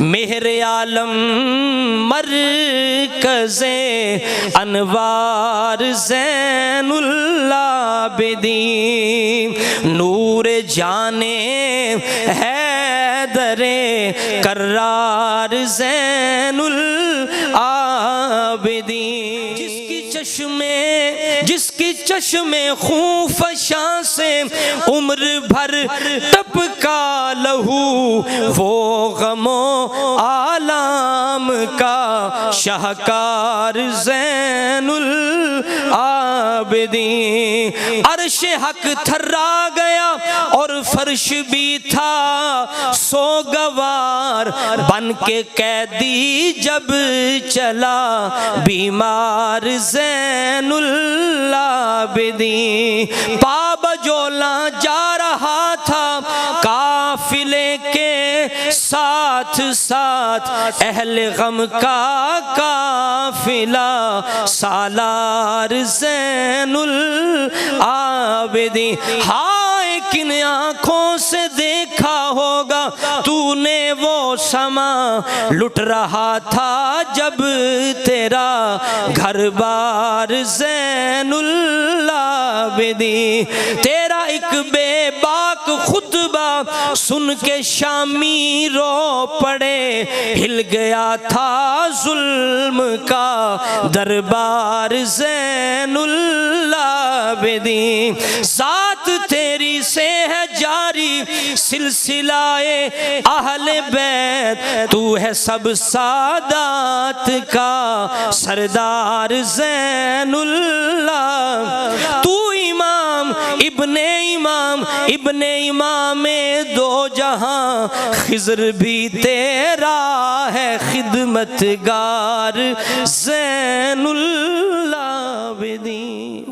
मेहरे आलम मरकज़े अनवार ज़ैनुल आबिदीन, नूर जाने हैदरे कर्रार ज़ैनुल आबिदीन। जिसकी चश्मे खूं फशा से उम्र भर टपका लहू, वो गमो आलाम का शाहकार ज़ैनुल आबिदीन। अर्श हक थर्रा गया और फर्श भी था सोगवार, बन के कैदी जब चला बीमार ज़ैनुल आबिदीन। पाबजोला जा रहा था काफिले के साथ साथ, अहले गम का काफिला सालार ज़ैनुल आबिदीन। हाय किन आँखों से देखा होगा तूने वो समा, लुट रहा था जब तेरा घर बार ज़ैनुल आबिदीन। तेरा एक बेबाक खुतबा सुन के शामी रो पड़े, हिल गया था जुल्म का दरबार ज़ैनुल आबिदीन। ज़ात तेरी से है जारी सिलसिलाए अहले बैत, तू है सब सादात का सरदार ज़ैनुल आबिदीन। तू इमाम इब्ने इमाम दो जहां, खिज़र भी तेरा है खिदमतगार ज़ैनुल आबिदीन।